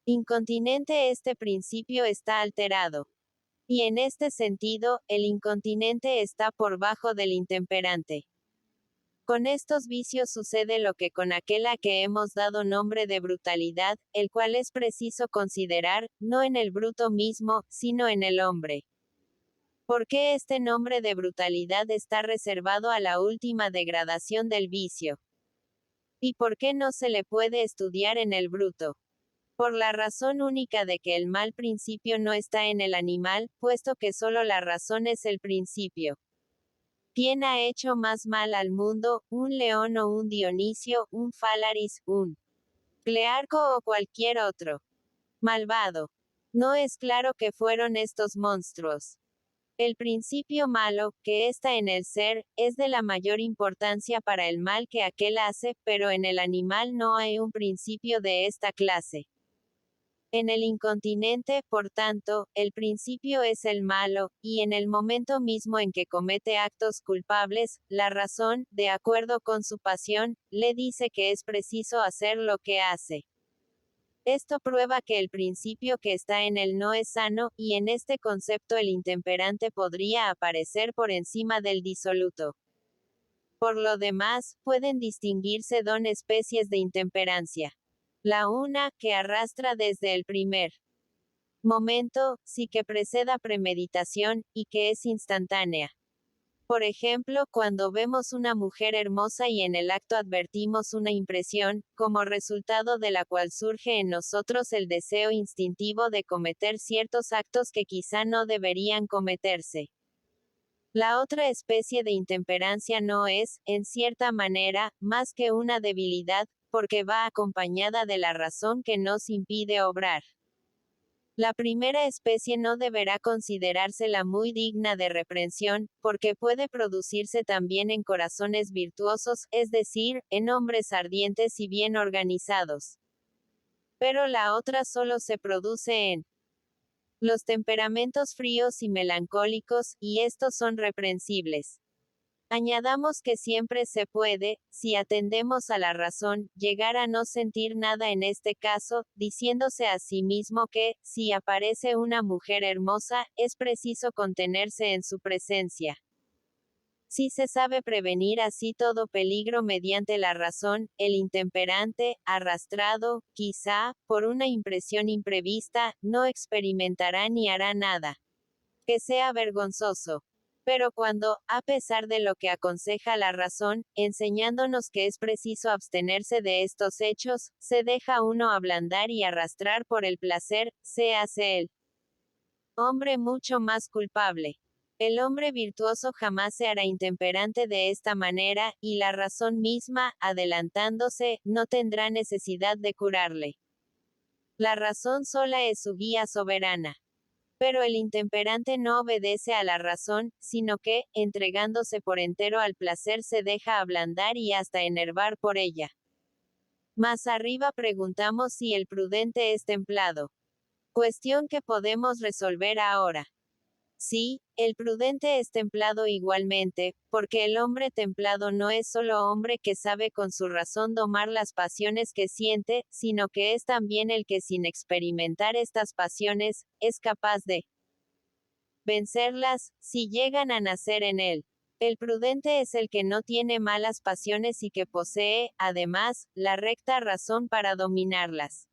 Incontinente. Este principio está alterado. Y en este sentido, el incontinente está por bajo del intemperante. Con estos vicios sucede lo que con aquel a que hemos dado nombre de brutalidad, el cual es preciso considerar, no en el bruto mismo, sino en el hombre. ¿Por qué este nombre de brutalidad está reservado a la última degradación del vicio? ¿Y por qué no se le puede estudiar en el bruto? Por la razón única de que el mal principio no está en el animal, puesto que solo la razón es el principio. ¿Quién ha hecho más mal al mundo, un león o un Dionisio, un Fálaris, un Clearco o cualquier otro malvado? No es claro que fueron estos monstruos. El principio malo, que está en el ser, es de la mayor importancia para el mal que aquel hace, pero en el animal no hay un principio de esta clase. En el incontinente, por tanto, el principio es el malo, y en el momento mismo en que comete actos culpables, la razón, de acuerdo con su pasión, le dice que es preciso hacer lo que hace. Esto prueba que el principio que está en él no es sano, y en este concepto el intemperante podría aparecer por encima del disoluto. Por lo demás, pueden distinguirse dos especies de intemperancia. La una, que arrastra desde el primer momento, sí que preceda premeditación, y que es instantánea. Por ejemplo, cuando vemos una mujer hermosa y en el acto advertimos una impresión, como resultado de la cual surge en nosotros el deseo instintivo de cometer ciertos actos que quizá no deberían cometerse. La otra especie de intemperancia no es, en cierta manera, más que una debilidad, porque va acompañada de la razón que nos impide obrar. La primera especie no deberá considerársela muy digna de reprensión, porque puede producirse también en corazones virtuosos, es decir, en hombres ardientes y bien organizados. Pero la otra solo se produce en los temperamentos fríos y melancólicos, y estos son reprensibles. Añadamos que siempre se puede, si atendemos a la razón, llegar a no sentir nada en este caso, diciéndose a sí mismo que, si aparece una mujer hermosa, es preciso contenerse en su presencia. Si se sabe prevenir así todo peligro mediante la razón, el intemperante, arrastrado, quizá, por una impresión imprevista, no experimentará ni hará nada que sea vergonzoso. Pero cuando, a pesar de lo que aconseja la razón, enseñándonos que es preciso abstenerse de estos hechos, se deja uno ablandar y arrastrar por el placer, se hace el hombre mucho más culpable. El hombre virtuoso jamás se hará intemperante de esta manera, y la razón misma, adelantándose, no tendrá necesidad de curarle. La razón sola es su guía soberana. Pero el intemperante no obedece a la razón, sino que, entregándose por entero al placer, se deja ablandar y hasta enervar por ella. Más arriba preguntamos si el prudente es templado. Cuestión que podemos resolver ahora. Sí, el prudente es templado igualmente, porque el hombre templado no es solo hombre que sabe con su razón domar las pasiones que siente, sino que es también el que sin experimentar estas pasiones, es capaz de vencerlas, si llegan a nacer en él. El prudente es el que no tiene malas pasiones y que posee, además, la recta razón para dominarlas.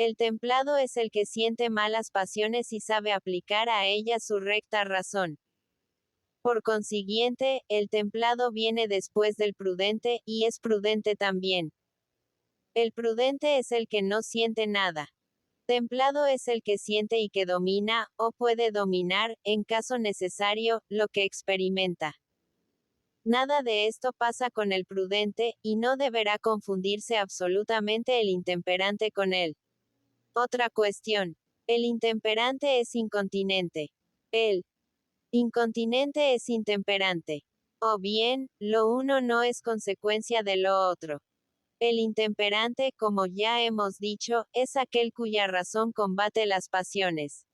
El templado es el que siente malas pasiones y sabe aplicar a ellas su recta razón. Por consiguiente, el templado viene después del prudente, y es prudente también. El prudente es el que no siente nada. Templado es el que siente y que domina, o puede dominar, en caso necesario, lo que experimenta. Nada de esto pasa con el prudente, y no deberá confundirse absolutamente el intemperante con él. Otra cuestión. El intemperante es incontinente. El incontinente es intemperante. O bien, lo uno no es consecuencia de lo otro. El intemperante, como ya hemos dicho, es aquel cuya razón combate las pasiones.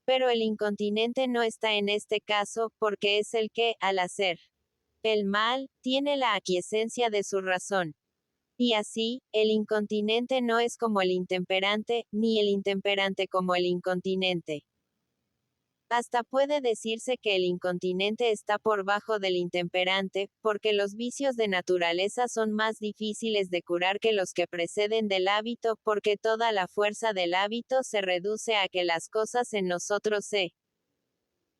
Pero el incontinente no está en este caso, porque es el que, al hacer el mal, tiene la aquiescencia de su razón. Y así, el incontinente no es como el intemperante, ni el intemperante como el incontinente. Hasta puede decirse que el incontinente está por bajo del intemperante, porque los vicios de naturaleza son más difíciles de curar que los que preceden del hábito, porque toda la fuerza del hábito se reduce a que las cosas en nosotros se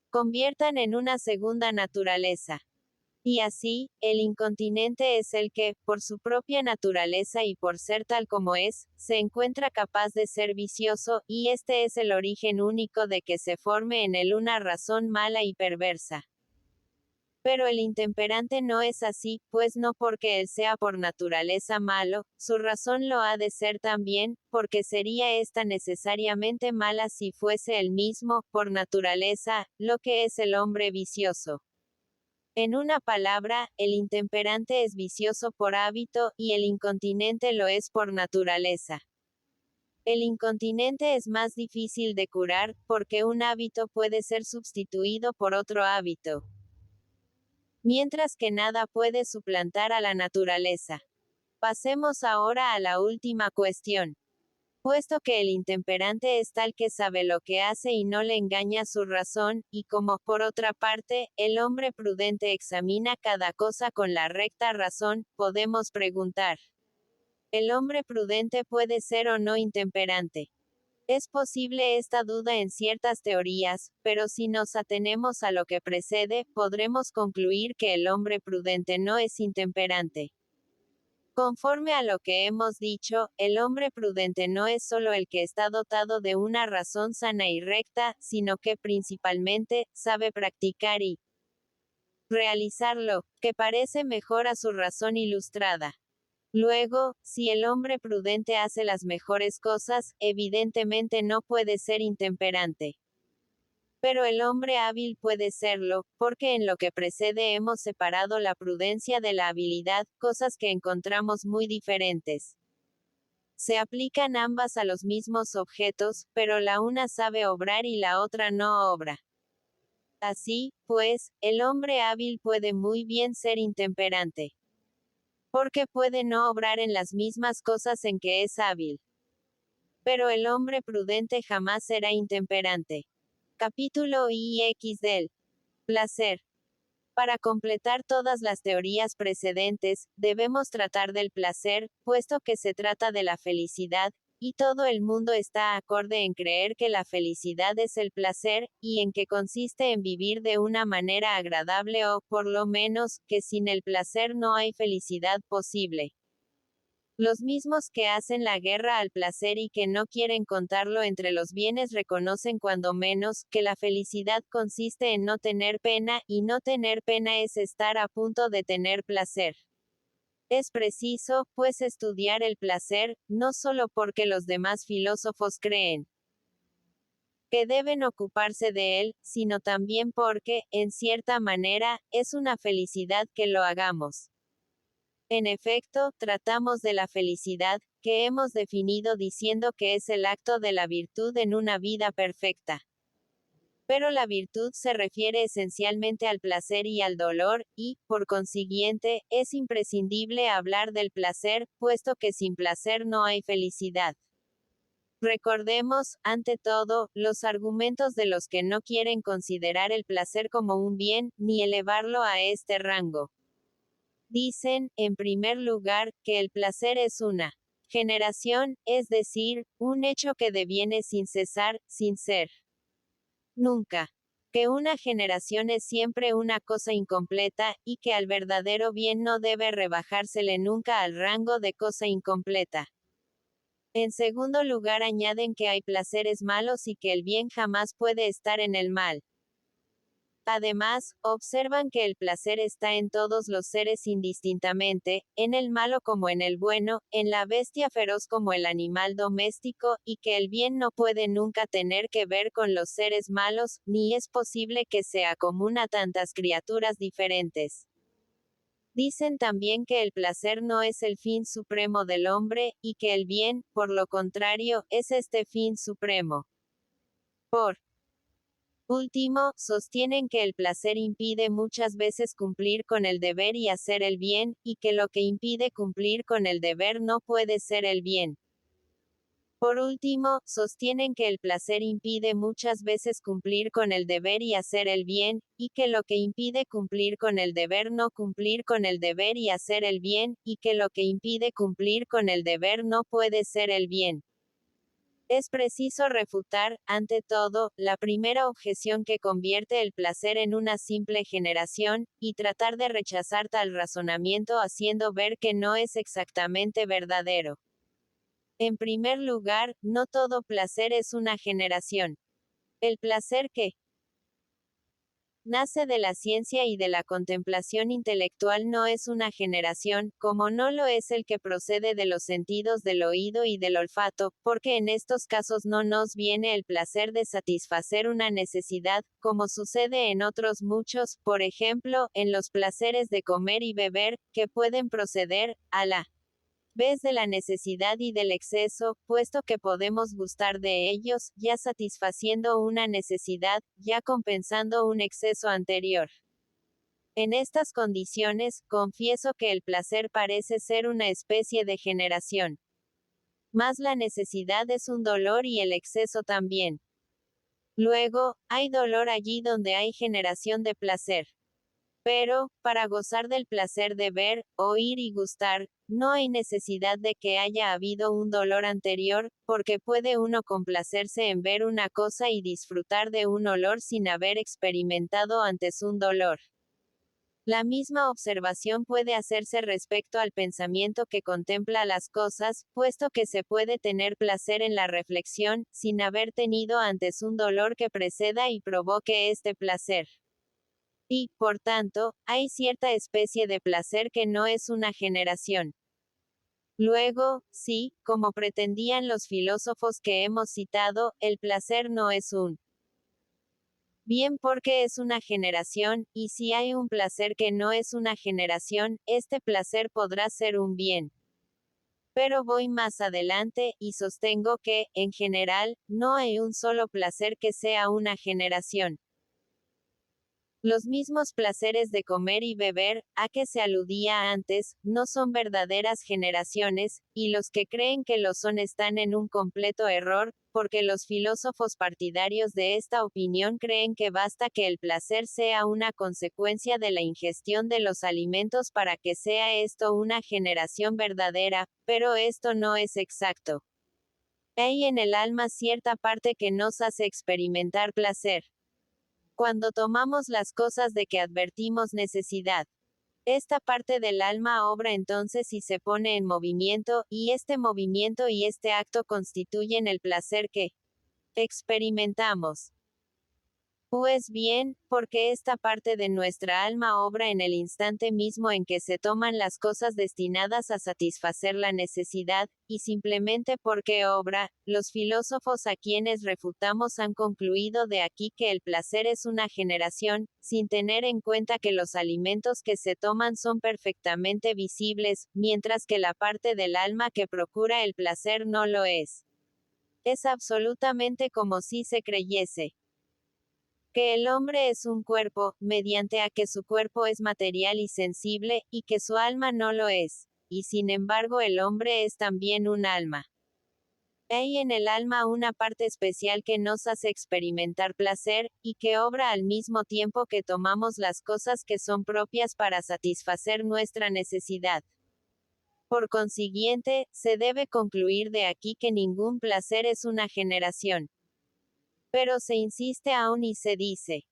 conviertan en una segunda naturaleza. Y así, el incontinente es el que, por su propia naturaleza y por ser tal como es, se encuentra capaz de ser vicioso, y este es el origen único de que se forme en él una razón mala y perversa. Pero el intemperante no es así, pues no porque él sea por naturaleza malo, su razón lo ha de ser también, porque sería esta necesariamente mala si fuese él mismo, por naturaleza, lo que es el hombre vicioso. En una palabra, el intemperante es vicioso por hábito, y el incontinente lo es por naturaleza. El incontinente es más difícil de curar, porque un hábito puede ser sustituido por otro hábito. Mientras que nada puede suplantar a la naturaleza. Pasemos ahora a la última cuestión. Puesto que el intemperante es tal que sabe lo que hace y no le engaña su razón, y como, por otra parte, el hombre prudente examina cada cosa con la recta razón, podemos preguntar: ¿el hombre prudente puede ser o no intemperante? Es posible esta duda en ciertas teorías, pero si nos atenemos a lo que precede, podremos concluir que el hombre prudente no es intemperante. Conforme a lo que hemos dicho, el hombre prudente no es solo el que está dotado de una razón sana y recta, sino que principalmente, sabe practicar y realizarlo, que parece mejor a su razón ilustrada. Luego, si el hombre prudente hace las mejores cosas, evidentemente no puede ser intemperante. Pero el hombre hábil puede serlo, porque en lo que precede hemos separado la prudencia de la habilidad, cosas que encontramos muy diferentes. Se aplican ambas a los mismos objetos, pero la una sabe obrar y la otra no obra. Así, pues, el hombre hábil puede muy bien ser intemperante. Porque puede no obrar en las mismas cosas en que es hábil. Pero el hombre prudente jamás será intemperante. Capítulo IX del placer. Para completar todas las teorías precedentes, debemos tratar del placer, puesto que se trata de la felicidad, y todo el mundo está acorde en creer que la felicidad es el placer, y en que consiste en vivir de una manera agradable o, por lo menos, que sin el placer no hay felicidad posible. Los mismos que hacen la guerra al placer y que no quieren contarlo entre los bienes reconocen cuando menos, que la felicidad consiste en no tener pena, y no tener pena es estar a punto de tener placer. Es preciso, pues, estudiar el placer, no solo porque los demás filósofos creen que deben ocuparse de él, sino también porque, en cierta manera, es una felicidad que lo hagamos. En efecto, tratamos de la felicidad, que hemos definido diciendo que es el acto de la virtud en una vida perfecta. Pero la virtud se refiere esencialmente al placer y al dolor, y, por consiguiente, es imprescindible hablar del placer, puesto que sin placer no hay felicidad. Recordemos, ante todo, los argumentos de los que no quieren considerar el placer como un bien, ni elevarlo a este rango. Dicen, en primer lugar, que el placer es una generación, es decir, un hecho que deviene sin cesar, sin ser nunca. Que una generación es siempre una cosa incompleta, y que al verdadero bien no debe rebajársele nunca al rango de cosa incompleta. En segundo lugar añaden que hay placeres malos y que el bien jamás puede estar en el mal. Además, observan que el placer está en todos los seres indistintamente, en el malo como en el bueno, en la bestia feroz como el animal doméstico, y que el bien no puede nunca tener que ver con los seres malos, ni es posible que sea común a tantas criaturas diferentes. Dicen también que el placer no es el fin supremo del hombre, y que el bien, por lo contrario, es este fin supremo. Por Último, sostienen que el placer impide muchas veces cumplir con el deber y hacer el bien, y que lo que impide cumplir con el deber no puede ser el bien. Por último, sostienen que el placer impide muchas veces cumplir con el deber y hacer el bien, y que lo que impide cumplir con el deber no cumplir con el deber y hacer el bien, y que lo que impide cumplir con el deber no puede ser el bien. Es preciso refutar, ante todo, la primera objeción que convierte el placer en una simple generación, y tratar de rechazar tal razonamiento haciendo ver que no es exactamente verdadero. En primer lugar, no todo placer es una generación. El placer que nace de la ciencia y de la contemplación intelectual no es una generación, como no lo es el que procede de los sentidos del oído y del olfato, porque en estos casos no nos viene el placer de satisfacer una necesidad, como sucede en otros muchos, por ejemplo, en los placeres de comer y beber, que pueden proceder, a la vez de la necesidad y del exceso, puesto que podemos gustar de ellos, ya satisfaciendo una necesidad, ya compensando un exceso anterior. En estas condiciones, confieso que el placer parece ser una especie de generación. Mas la necesidad es un dolor y el exceso también. Luego, hay dolor allí donde hay generación de placer. Pero, para gozar del placer de ver, oír y gustar, no hay necesidad de que haya habido un dolor anterior, porque puede uno complacerse en ver una cosa y disfrutar de un olor sin haber experimentado antes un dolor. La misma observación puede hacerse respecto al pensamiento que contempla las cosas, puesto que se puede tener placer en la reflexión, sin haber tenido antes un dolor que preceda y provoque este placer. Y, por tanto, hay cierta especie de placer que no es una generación. Luego, sí, como pretendían los filósofos que hemos citado, el placer no es un bien porque es una generación, y si hay un placer que no es una generación, este placer podrá ser un bien. Pero voy más adelante, y sostengo que, en general, no hay un solo placer que sea una generación. Los mismos placeres de comer y beber, a que se aludía antes, no son verdaderas generaciones, y los que creen que lo son están en un completo error, porque los filósofos partidarios de esta opinión creen que basta que el placer sea una consecuencia de la ingestión de los alimentos para que sea esto una generación verdadera, pero esto no es exacto. Hay en el alma cierta parte que nos hace experimentar placer. Cuando tomamos las cosas de que advertimos necesidad, esta parte del alma obra entonces y se pone en movimiento, y este movimiento y este acto constituyen el placer que experimentamos. Pues bien, porque esta parte de nuestra alma obra en el instante mismo en que se toman las cosas destinadas a satisfacer la necesidad, y simplemente porque obra, los filósofos a quienes refutamos han concluido de aquí que el placer es una generación, sin tener en cuenta que los alimentos que se toman son perfectamente visibles, mientras que la parte del alma que procura el placer no lo es. Es absolutamente como si se creyese que el hombre es un cuerpo, mediante a que su cuerpo es material y sensible, y que su alma no lo es. Y sin embargo el hombre es también un alma. Hay en el alma una parte especial que nos hace experimentar placer, y que obra al mismo tiempo que tomamos las cosas que son propias para satisfacer nuestra necesidad. Por consiguiente, se debe concluir de aquí que ningún placer es una generación. Pero se insiste aún y se dice,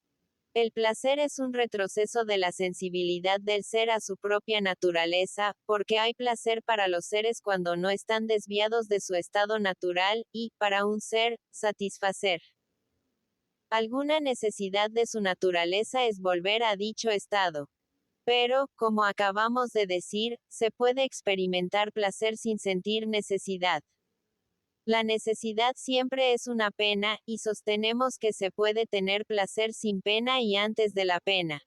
el placer es un retroceso de la sensibilidad del ser a su propia naturaleza, porque hay placer para los seres cuando no están desviados de su estado natural, y, para un ser, satisfacer alguna necesidad de su naturaleza es volver a dicho estado. Pero, como acabamos de decir, se puede experimentar placer sin sentir necesidad. La necesidad siempre es una pena, y sostenemos que se puede tener placer sin pena y antes de la pena.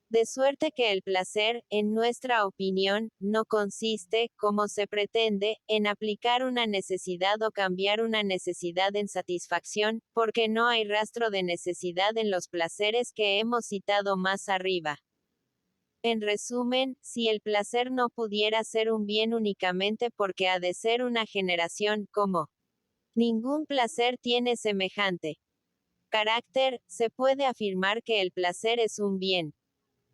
De suerte que el placer, en nuestra opinión, no consiste, como se pretende, en aplicar una necesidad o cambiar una necesidad en satisfacción, porque no hay rastro de necesidad en los placeres que hemos citado más arriba. En resumen, si el placer no pudiera ser un bien únicamente porque ha de ser una generación, como ningún placer tiene semejante carácter, se puede afirmar que el placer es un bien.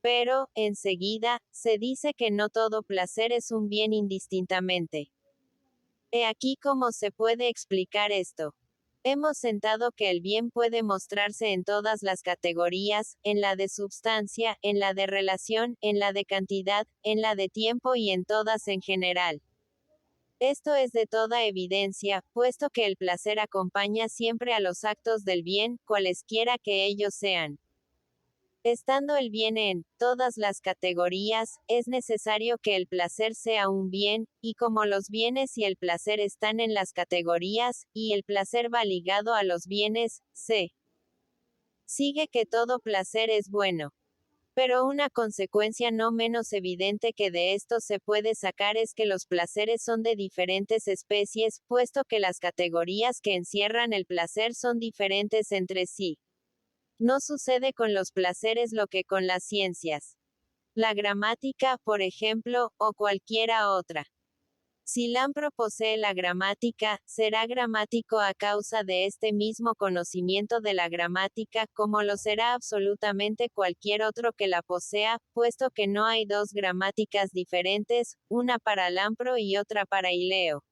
Pero, enseguida, se dice que no todo placer es un bien indistintamente. He aquí cómo se puede explicar esto. Hemos sentado que el bien puede mostrarse en todas las categorías, en la de substancia, en la de relación, en la de cantidad, en la de tiempo y en todas en general. Esto es de toda evidencia, puesto que el placer acompaña siempre a los actos del bien, cualesquiera que ellos sean. Estando el bien en todas las categorías, es necesario que el placer sea un bien, y como los bienes y el placer están en las categorías, y el placer va ligado a los bienes, sigue que todo placer es bueno. Pero una consecuencia no menos evidente que de esto se puede sacar es que los placeres son de diferentes especies, puesto que las categorías que encierran el placer son diferentes entre sí. No sucede con los placeres lo que con las ciencias. La gramática, por ejemplo, o cualquiera otra. Si Lampro posee la gramática, será gramático a causa de este mismo conocimiento de la gramática, como lo será absolutamente cualquier otro que la posea, puesto que no hay dos gramáticas diferentes, una para Lampro y otra para Ileo.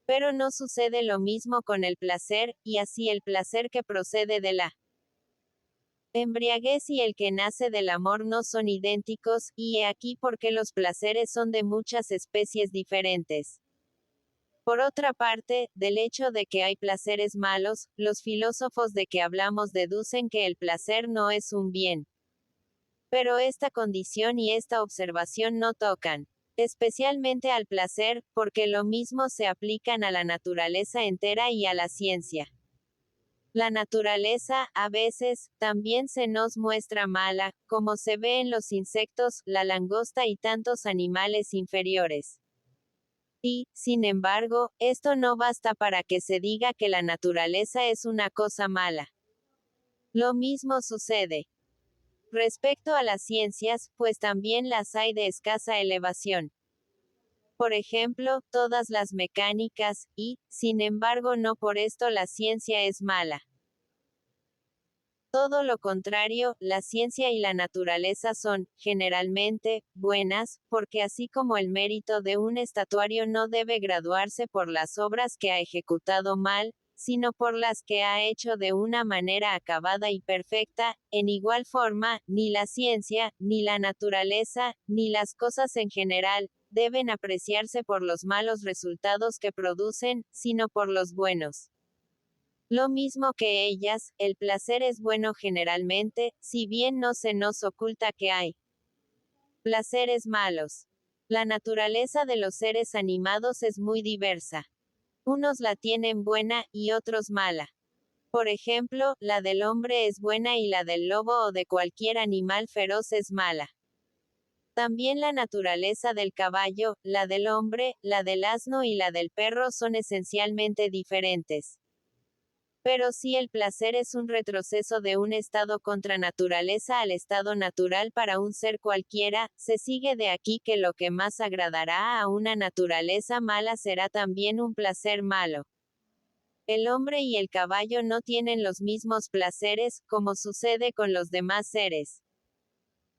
Pero no sucede lo mismo con el placer, y así el placer que procede de la embriaguez y el que nace del amor no son idénticos, y he aquí por qué los placeres son de muchas especies diferentes. Por otra parte, del hecho de que hay placeres malos, los filósofos de que hablamos deducen que el placer no es un bien. Pero esta condición y esta observación no tocan especialmente al placer, porque lo mismo se aplican a la naturaleza entera y a la ciencia. La naturaleza, a veces, también se nos muestra mala, como se ve en los insectos, la langosta y tantos animales inferiores. Y, sin embargo, esto no basta para que se diga que la naturaleza es una cosa mala. Lo mismo sucede respecto a las ciencias, pues también las hay de escasa elevación. Por ejemplo, todas las mecánicas, y, sin embargo, no por esto la ciencia es mala. Todo lo contrario, la ciencia y la naturaleza son, generalmente, buenas, porque así como el mérito de un estatuario no debe graduarse por las obras que ha ejecutado mal, sino por las que ha hecho de una manera acabada y perfecta, en igual forma, ni la ciencia, ni la naturaleza, ni las cosas en general, deben apreciarse por los malos resultados que producen, sino por los buenos. Lo mismo que ellas, el placer es bueno generalmente, si bien no se nos oculta que hay placeres malos. La naturaleza de los seres animados es muy diversa. Unos la tienen buena, y otros mala. Por ejemplo, la del hombre es buena y la del lobo o de cualquier animal feroz es mala. También la naturaleza del caballo, la del hombre, la del asno y la del perro son esencialmente diferentes. Pero si el placer es un retroceso de un estado contra naturaleza al estado natural para un ser cualquiera, se sigue de aquí que lo que más agradará a una naturaleza mala será también un placer malo. El hombre y el caballo no tienen los mismos placeres, como sucede con los demás seres.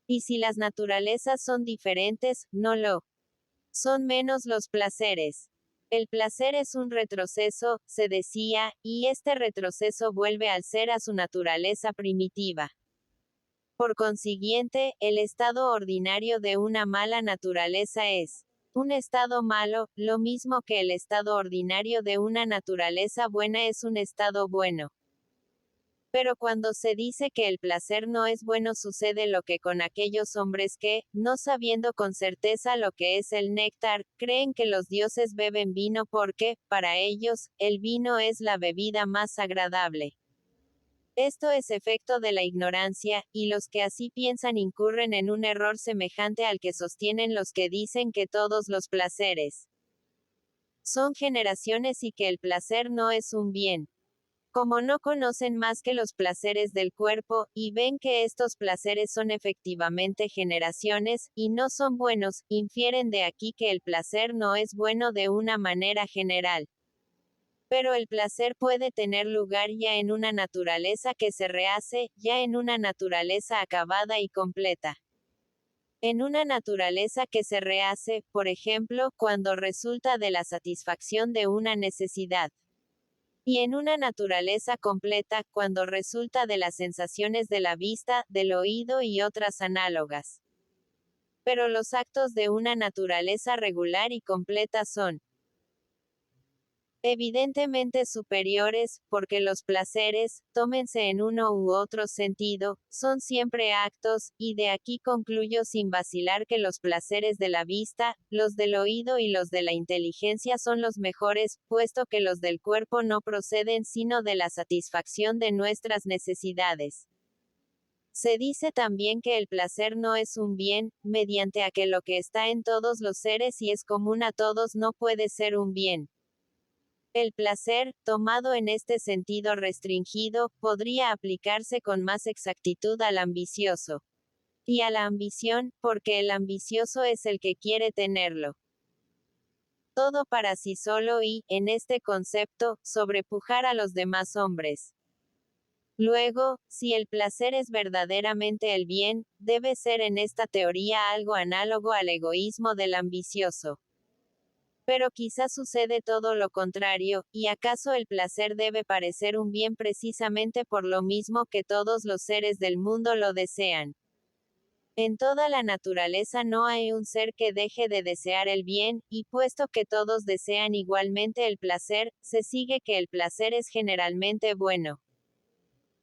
Y si las naturalezas son diferentes, no lo son menos los placeres. El placer es un retroceso, se decía, y este retroceso vuelve al ser a su naturaleza primitiva. Por consiguiente, el estado ordinario de una mala naturaleza es un estado malo, lo mismo que el estado ordinario de una naturaleza buena es un estado bueno. Pero cuando se dice que el placer no es bueno sucede lo que con aquellos hombres que, no sabiendo con certeza lo que es el néctar, creen que los dioses beben vino porque, para ellos, el vino es la bebida más agradable. Esto es efecto de la ignorancia, y los que así piensan incurren en un error semejante al que sostienen los que dicen que todos los placeres son generaciones y que el placer no es un bien. Como no conocen más que los placeres del cuerpo, y ven que estos placeres son efectivamente generaciones, y no son buenos, infieren de aquí que el placer no es bueno de una manera general. Pero el placer puede tener lugar ya en una naturaleza que se rehace, ya en una naturaleza acabada y completa. En una naturaleza que se rehace, por ejemplo, cuando resulta de la satisfacción de una necesidad. Y en una naturaleza completa, cuando resulta de las sensaciones de la vista, del oído y otras análogas. Pero los actos de una naturaleza regular y completa son evidentemente superiores, porque los placeres, tómense en uno u otro sentido, son siempre actos, y de aquí concluyo sin vacilar que los placeres de la vista, los del oído y los de la inteligencia son los mejores, puesto que los del cuerpo no proceden sino de la satisfacción de nuestras necesidades. Se dice también que el placer no es un bien, mediante a que lo que está en todos los seres y es común a todos no puede ser un bien. El placer, tomado en este sentido restringido, podría aplicarse con más exactitud al ambicioso. Y a la ambición, porque el ambicioso es el que quiere tenerlo todo para sí solo y, en este concepto, sobrepujar a los demás hombres. Luego, si el placer es verdaderamente el bien, debe ser en esta teoría algo análogo al egoísmo del ambicioso. Pero quizá sucede todo lo contrario, y acaso el placer debe parecer un bien precisamente por lo mismo que todos los seres del mundo lo desean. En toda la naturaleza no hay un ser que deje de desear el bien, y puesto que todos desean igualmente el placer, se sigue que el placer es generalmente bueno.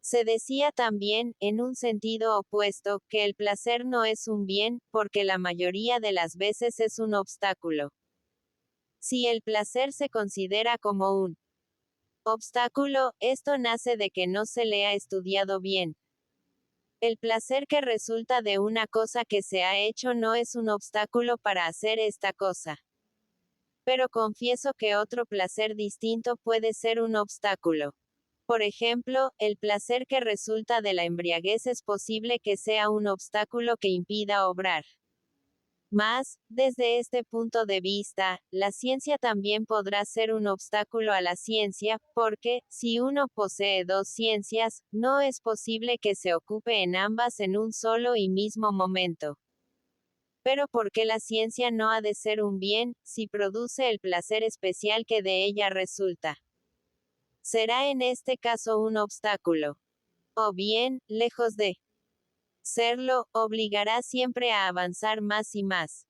Se decía también, en un sentido opuesto, que el placer no es un bien, porque la mayoría de las veces es un obstáculo. Si el placer se considera como un obstáculo, esto nace de que no se le ha estudiado bien. El placer que resulta de una cosa que se ha hecho no es un obstáculo para hacer esta cosa. Pero confieso que otro placer distinto puede ser un obstáculo. Por ejemplo, el placer que resulta de la embriaguez es posible que sea un obstáculo que impida obrar. Mas, desde este punto de vista, la ciencia también podrá ser un obstáculo a la ciencia, porque, si uno posee dos ciencias, no es posible que se ocupe en ambas en un solo y mismo momento. Pero ¿por qué la ciencia no ha de ser un bien, si produce el placer especial que de ella resulta? Será en este caso un obstáculo. O bien, lejos de serlo, obligará siempre a avanzar más y más.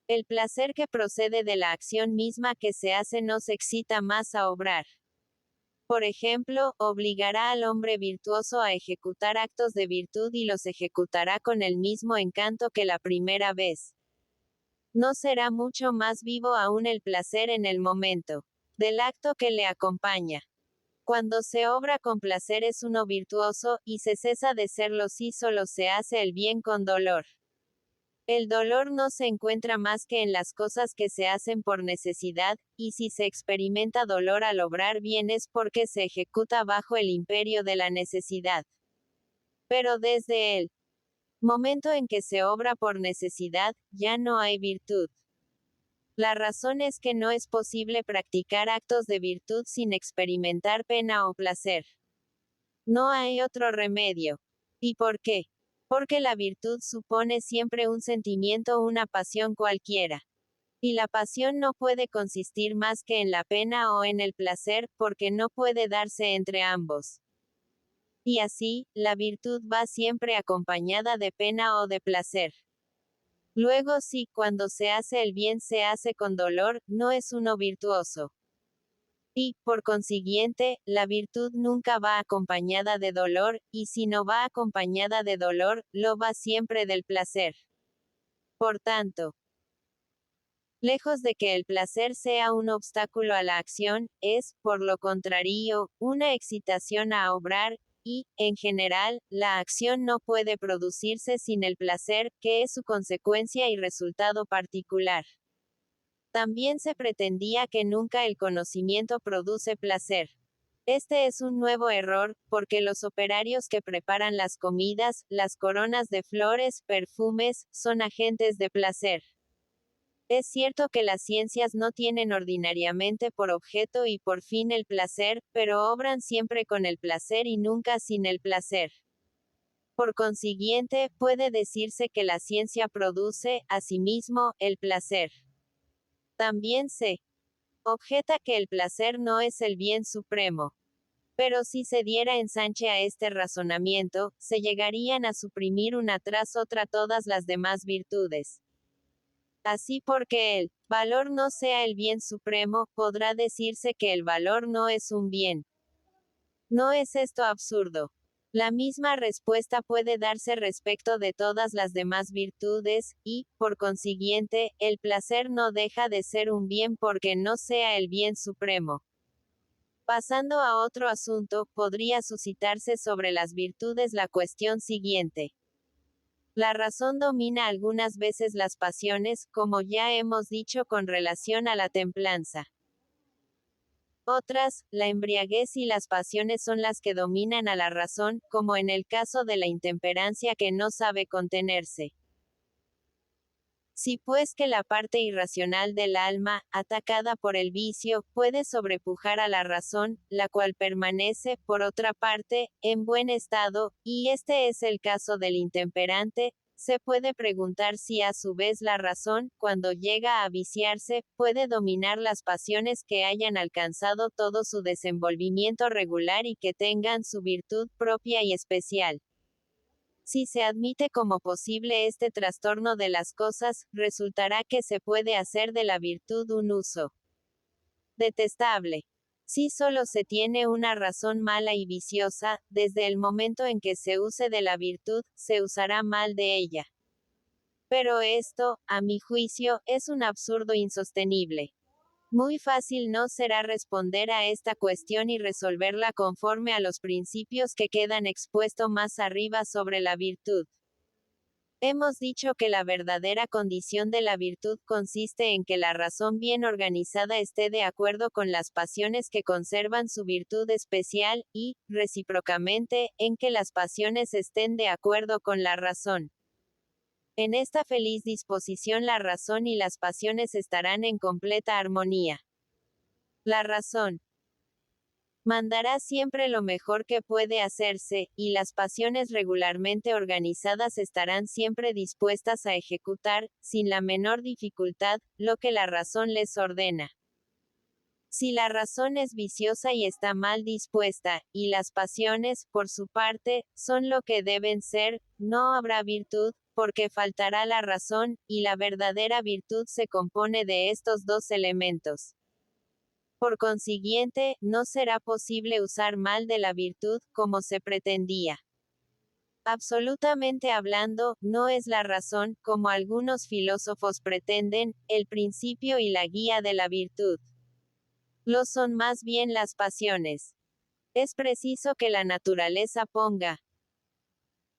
El placer que procede de la acción misma que se hace nos excita más a obrar. Por ejemplo, obligará al hombre virtuoso a ejecutar actos de virtud y los ejecutará con el mismo encanto que la primera vez. ¿No será mucho más vivo aún el placer en el momento del acto que le acompaña? Cuando se obra con placer es uno virtuoso, y se cesa de serlo si solo se hace el bien con dolor. El dolor no se encuentra más que en las cosas que se hacen por necesidad, y si se experimenta dolor al obrar bien es porque se ejecuta bajo el imperio de la necesidad. Pero desde el momento en que se obra por necesidad, ya no hay virtud. La razón es que no es posible practicar actos de virtud sin experimentar pena o placer. No hay otro remedio. ¿Y por qué? Porque la virtud supone siempre un sentimiento, una pasión cualquiera. Y la pasión no puede consistir más que en la pena o en el placer, porque no puede darse entre ambos. Y así, la virtud va siempre acompañada de pena o de placer. Luego si, cuando se hace el bien se hace con dolor, no es uno virtuoso. Y, por consiguiente, la virtud nunca va acompañada de dolor, y si no va acompañada de dolor, lo va siempre del placer. Por tanto, lejos de que el placer sea un obstáculo a la acción, es, por lo contrario, una excitación a obrar, y, en general, la acción no puede producirse sin el placer, que es su consecuencia y resultado particular. También se pretendía que nunca el conocimiento produce placer. Este es un nuevo error, porque los operarios que preparan las comidas, las coronas de flores, perfumes, son agentes de placer. Es cierto que las ciencias no tienen ordinariamente por objeto y por fin el placer, pero obran siempre con el placer y nunca sin el placer. Por consiguiente, puede decirse que la ciencia produce, asimismo, el placer. También se objeta que el placer no es el bien supremo. Pero si se diera ensanche a este razonamiento, se llegarían a suprimir una tras otra todas las demás virtudes. Así porque el valor no sea el bien supremo, podrá decirse que el valor no es un bien. ¿No es esto absurdo? La misma respuesta puede darse respecto de todas las demás virtudes, y, por consiguiente, el placer no deja de ser un bien porque no sea el bien supremo. Pasando a otro asunto, podría suscitarse sobre las virtudes la cuestión siguiente. La razón domina algunas veces las pasiones, como ya hemos dicho con relación a la templanza. Otras, la embriaguez y las pasiones son las que dominan a la razón, como en el caso de la intemperancia que no sabe contenerse. Si pues que la parte irracional del alma, atacada por el vicio, puede sobrepujar a la razón, la cual permanece, por otra parte, en buen estado, y este es el caso del intemperante, se puede preguntar si a su vez la razón, cuando llega a viciarse, puede dominar las pasiones que hayan alcanzado todo su desenvolvimiento regular y que tengan su virtud propia y especial. Si se admite como posible este trastorno de las cosas, resultará que se puede hacer de la virtud un uso detestable. Si solo se tiene una razón mala y viciosa, desde el momento en que se use de la virtud, se usará mal de ella. Pero esto, a mi juicio, es un absurdo insostenible. Muy fácil no será responder a esta cuestión y resolverla conforme a los principios que quedan expuestos más arriba sobre la virtud. Hemos dicho que la verdadera condición de la virtud consiste en que la razón bien organizada esté de acuerdo con las pasiones que conservan su virtud especial, y, recíprocamente, en que las pasiones estén de acuerdo con la razón. En esta feliz disposición la razón y las pasiones estarán en completa armonía. La razón mandará siempre lo mejor que puede hacerse, y las pasiones regularmente organizadas estarán siempre dispuestas a ejecutar, sin la menor dificultad, lo que la razón les ordena. Si la razón es viciosa y está mal dispuesta, y las pasiones, por su parte, son lo que deben ser, no habrá virtud, porque faltará la razón, y la verdadera virtud se compone de estos dos elementos. Por consiguiente, no será posible usar mal de la virtud, como se pretendía. Absolutamente hablando, no es la razón, como algunos filósofos pretenden, el principio y la guía de la virtud. Lo son más bien las pasiones. Es preciso que la naturaleza ponga,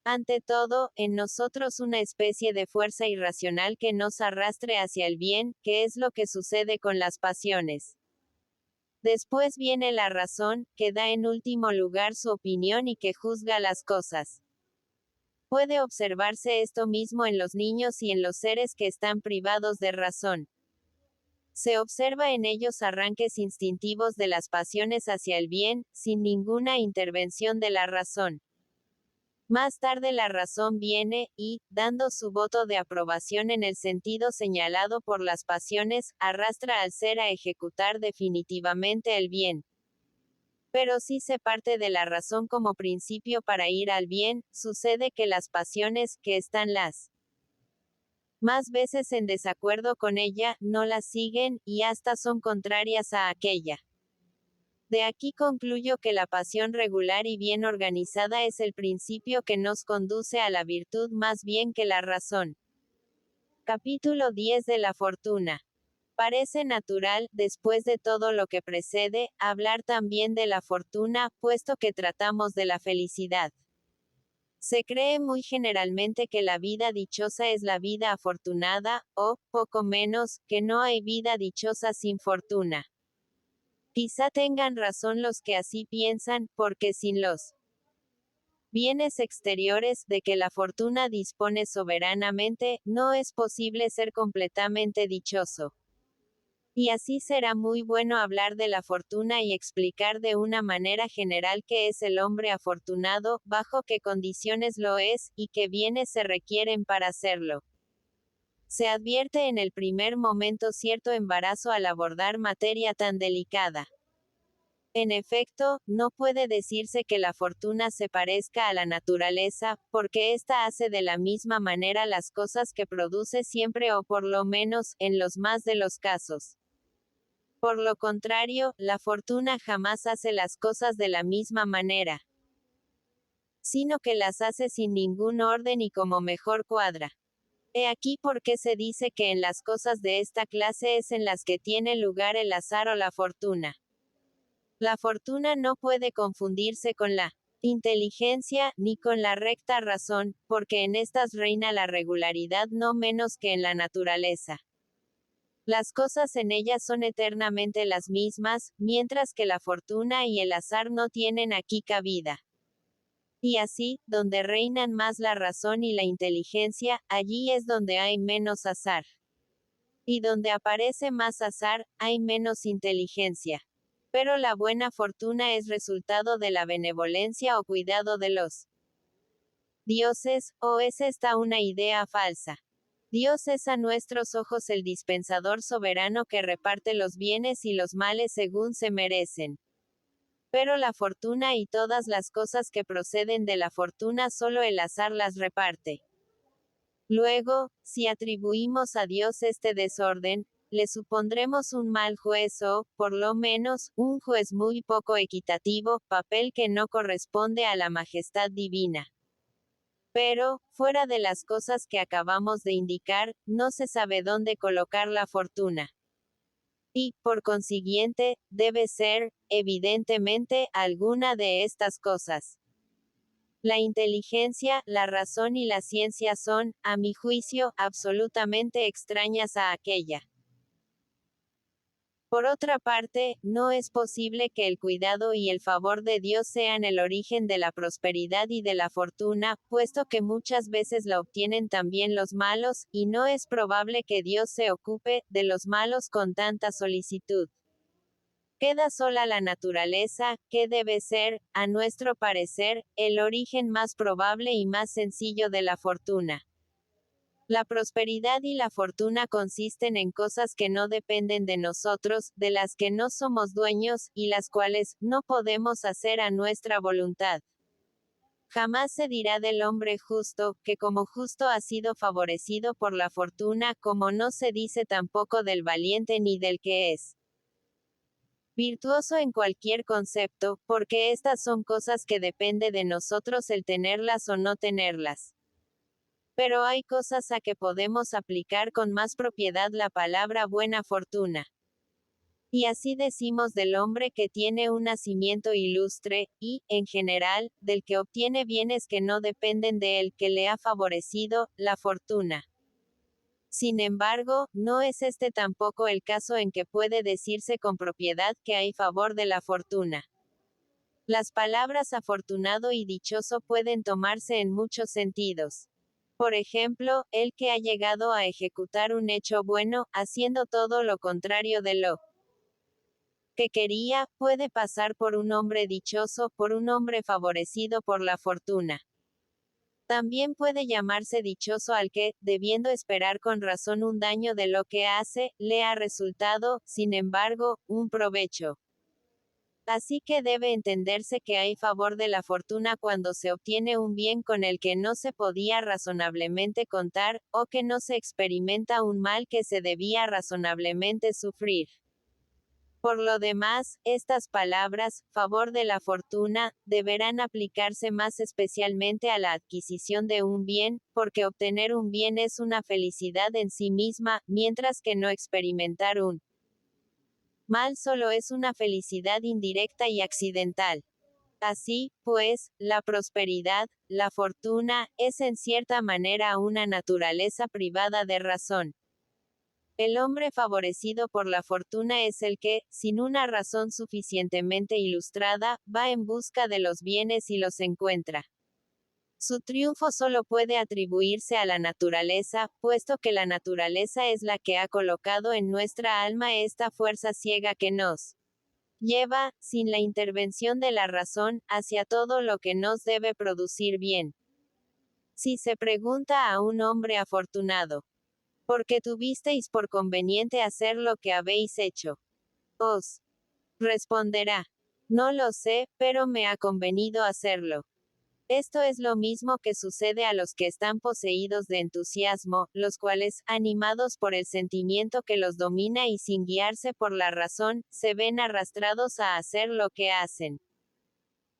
ante todo, en nosotros una especie de fuerza irracional que nos arrastre hacia el bien, que es lo que sucede con las pasiones. Después viene la razón, que da en último lugar su opinión y que juzga las cosas. Puede observarse esto mismo en los niños y en los seres que están privados de razón. Se observa en ellos arranques instintivos de las pasiones hacia el bien, sin ninguna intervención de la razón. Más tarde la razón viene, y, dando su voto de aprobación en el sentido señalado por las pasiones, arrastra al ser a ejecutar definitivamente el bien. Pero si se parte de la razón como principio para ir al bien, sucede que las pasiones, que están las más veces en desacuerdo con ella, no la siguen, y hasta son contrarias a aquella. De aquí concluyo que la pasión regular y bien organizada es el principio que nos conduce a la virtud más bien que la razón. Capítulo 10 de la fortuna. Parece natural, después de todo lo que precede, hablar también de la fortuna, puesto que tratamos de la felicidad. Se cree muy generalmente que la vida dichosa es la vida afortunada, o, poco menos, que no hay vida dichosa sin fortuna. Quizá tengan razón los que así piensan, porque sin los bienes exteriores, de que la fortuna dispone soberanamente, no es posible ser completamente dichoso. Y así será muy bueno hablar de la fortuna y explicar de una manera general qué es el hombre afortunado, bajo qué condiciones lo es, y qué bienes se requieren para hacerlo. Se advierte en el primer momento cierto embarazo al abordar materia tan delicada. En efecto, no puede decirse que la fortuna se parezca a la naturaleza, porque ésta hace de la misma manera las cosas que produce siempre o por lo menos, en los más de los casos. Por lo contrario, la fortuna jamás hace las cosas de la misma manera, sino que las hace sin ningún orden y como mejor cuadra. He aquí por qué se dice que en las cosas de esta clase es en las que tiene lugar el azar o la fortuna. La fortuna no puede confundirse con la inteligencia, ni con la recta razón, porque en estas reina la regularidad no menos que en la naturaleza. Las cosas en ellas son eternamente las mismas, mientras que la fortuna y el azar no tienen aquí cabida. Y así, donde reinan más la razón y la inteligencia, allí es donde hay menos azar. Y donde aparece más azar, hay menos inteligencia. Pero la buena fortuna es resultado de la benevolencia o cuidado de los dioses, ¿o es esta una idea falsa? Dios es a nuestros ojos el dispensador soberano que reparte los bienes y los males según se merecen. Pero la fortuna y todas las cosas que proceden de la fortuna solo el azar las reparte. Luego, si atribuimos a Dios este desorden, le supondremos un mal juez o, por lo menos, un juez muy poco equitativo, papel que no corresponde a la majestad divina. Pero, fuera de las cosas que acabamos de indicar, no se sabe dónde colocar la fortuna. Y, por consiguiente, debe ser, evidentemente, alguna de estas cosas. La inteligencia, la razón y la ciencia son, a mi juicio, absolutamente extrañas a aquella. Por otra parte, no es posible que el cuidado y el favor de Dios sean el origen de la prosperidad y de la fortuna, puesto que muchas veces la obtienen también los malos, y no es probable que Dios se ocupe de los malos con tanta solicitud. Queda sola la naturaleza, que debe ser, a nuestro parecer, el origen más probable y más sencillo de la fortuna. La prosperidad y la fortuna consisten en cosas que no dependen de nosotros, de las que no somos dueños, y las cuales no podemos hacer a nuestra voluntad. Jamás se dirá del hombre justo, que como justo ha sido favorecido por la fortuna, como no se dice tampoco del valiente ni del que es virtuoso en cualquier concepto, porque estas son cosas que depende de nosotros el tenerlas o no tenerlas. Pero hay cosas a que podemos aplicar con más propiedad la palabra buena fortuna. Y así decimos del hombre que tiene un nacimiento ilustre, y, en general, del que obtiene bienes que no dependen de él, que le ha favorecido, la fortuna. Sin embargo, no es este tampoco el caso en que puede decirse con propiedad que hay favor de la fortuna. Las palabras afortunado y dichoso pueden tomarse en muchos sentidos. Por ejemplo, el que ha llegado a ejecutar un hecho bueno, haciendo todo lo contrario de lo que quería, puede pasar por un hombre dichoso, por un hombre favorecido por la fortuna. También puede llamarse dichoso al que, debiendo esperar con razón un daño de lo que hace, le ha resultado, sin embargo, un provecho. Así que debe entenderse que hay favor de la fortuna cuando se obtiene un bien con el que no se podía razonablemente contar, o que no se experimenta un mal que se debía razonablemente sufrir. Por lo demás, estas palabras, favor de la fortuna, deberán aplicarse más especialmente a la adquisición de un bien, porque obtener un bien es una felicidad en sí misma, mientras que no experimentar un mal solo es una felicidad indirecta y accidental. Así, pues, la prosperidad, la fortuna, es en cierta manera una naturaleza privada de razón. El hombre favorecido por la fortuna es el que, sin una razón suficientemente ilustrada, va en busca de los bienes y los encuentra. Su triunfo solo puede atribuirse a la naturaleza, puesto que la naturaleza es la que ha colocado en nuestra alma esta fuerza ciega que nos lleva, sin la intervención de la razón, hacia todo lo que nos debe producir bien. Si se pregunta a un hombre afortunado, ¿por qué tuvisteis por conveniente hacer lo que habéis hecho? Os responderá, no lo sé, pero me ha convenido hacerlo. Esto es lo mismo que sucede a los que están poseídos de entusiasmo, los cuales, animados por el sentimiento que los domina y sin guiarse por la razón, se ven arrastrados a hacer lo que hacen.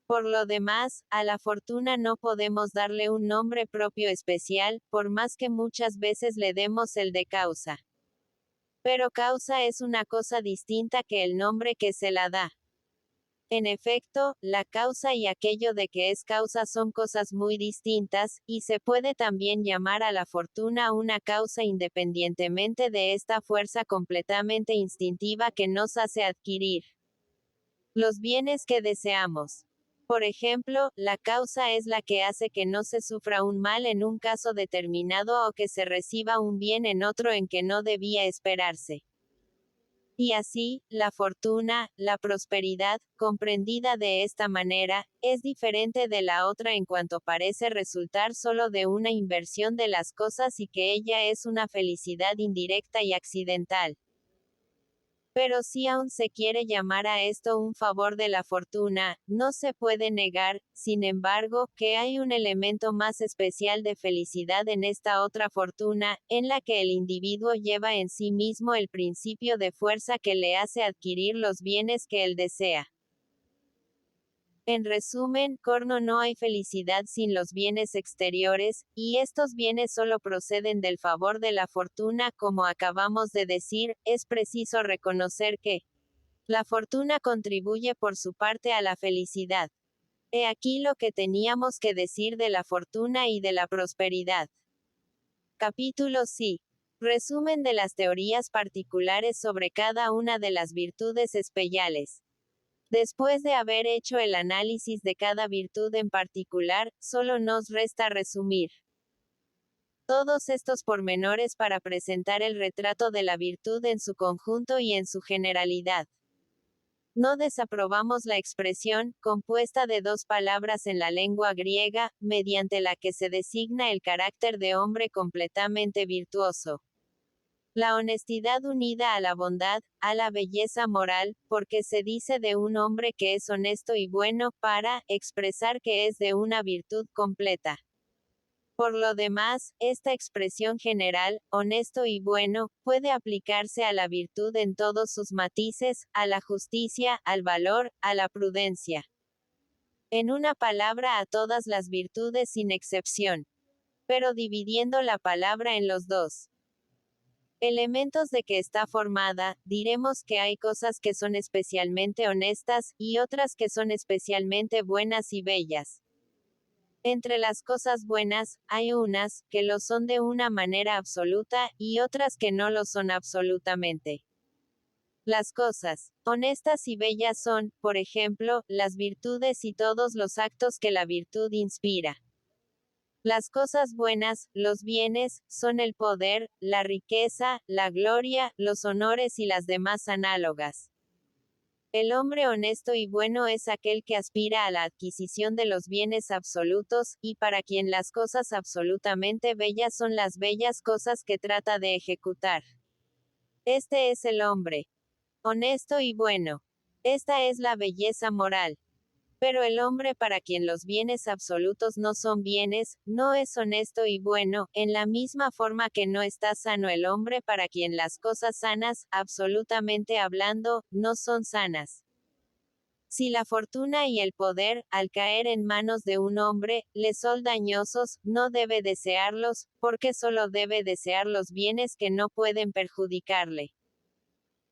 Por lo demás, a la fortuna no podemos darle un nombre propio especial, por más que muchas veces le demos el de causa. Pero causa es una cosa distinta que el nombre que se la da. En efecto, la causa y aquello de que es causa son cosas muy distintas, y se puede también llamar a la fortuna una causa independientemente de esta fuerza completamente instintiva que nos hace adquirir los bienes que deseamos. Por ejemplo, la causa es la que hace que no se sufra un mal en un caso determinado o que se reciba un bien en otro en que no debía esperarse. Y así, la fortuna, la prosperidad, comprendida de esta manera, es diferente de la otra en cuanto parece resultar solo de una inversión de las cosas y que ella es una felicidad indirecta y accidental. Pero si aún se quiere llamar a esto un favor de la fortuna, no se puede negar, sin embargo, que hay un elemento más especial de felicidad en esta otra fortuna, en la que el individuo lleva en sí mismo el principio de fuerza que le hace adquirir los bienes que él desea. En resumen, Corno, no hay felicidad sin los bienes exteriores, y estos bienes solo proceden del favor de la fortuna, como acabamos de decir, es preciso reconocer que la fortuna contribuye por su parte a la felicidad. He aquí lo que teníamos que decir de la fortuna y de la prosperidad. Capítulo C. Resumen de las teorías particulares sobre cada una de las virtudes especiales. Después de haber hecho el análisis de cada virtud en particular, solo nos resta resumir todos estos pormenores para presentar el retrato de la virtud en su conjunto y en su generalidad. No desaprobamos la expresión, compuesta de dos palabras en la lengua griega, mediante la que se designa el carácter de hombre completamente virtuoso. La honestidad unida a la bondad, a la belleza moral, porque se dice de un hombre que es honesto y bueno, para expresar que es de una virtud completa. Por lo demás, esta expresión general, honesto y bueno, puede aplicarse a la virtud en todos sus matices, a la justicia, al valor, a la prudencia. En una palabra, a todas las virtudes sin excepción. Pero dividiendo la palabra en los dos elementos de que está formada, diremos que hay cosas que son especialmente honestas, y otras que son especialmente buenas y bellas. Entre las cosas buenas, hay unas, que lo son de una manera absoluta, y otras que no lo son absolutamente. Las cosas honestas y bellas son, por ejemplo, las virtudes y todos los actos que la virtud inspira. Las cosas buenas, los bienes, son el poder, la riqueza, la gloria, los honores y las demás análogas. El hombre honesto y bueno es aquel que aspira a la adquisición de los bienes absolutos, y para quien las cosas absolutamente bellas son las bellas cosas que trata de ejecutar. Este es el hombre honesto y bueno. Esta es la belleza moral. Pero el hombre para quien los bienes absolutos no son bienes, no es honesto y bueno, en la misma forma que no está sano el hombre para quien las cosas sanas, absolutamente hablando, no son sanas. Si la fortuna y el poder, al caer en manos de un hombre, le son dañosos, no debe desearlos, porque solo debe desear los bienes que no pueden perjudicarle.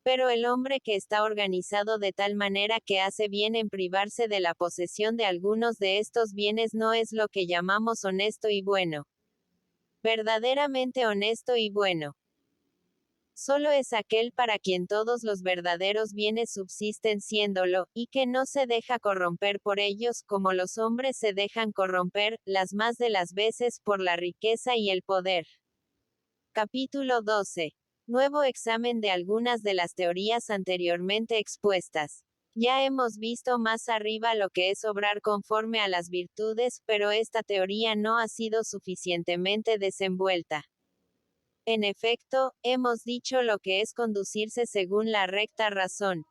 Pero el hombre que está organizado de tal manera que hace bien en privarse de la posesión de algunos de estos bienes no es lo que llamamos honesto y bueno. Verdaderamente honesto y bueno. Solo es aquel para quien todos los verdaderos bienes subsisten siéndolo, y que no se deja corromper por ellos, como los hombres se dejan corromper, las más de las veces, por la riqueza y el poder. Capítulo 12. Nuevo examen de algunas de las teorías anteriormente expuestas. Ya hemos visto más arriba lo que es obrar conforme a las virtudes, pero esta teoría no ha sido suficientemente desenvuelta. En efecto, hemos dicho lo que es conducirse según la recta razón.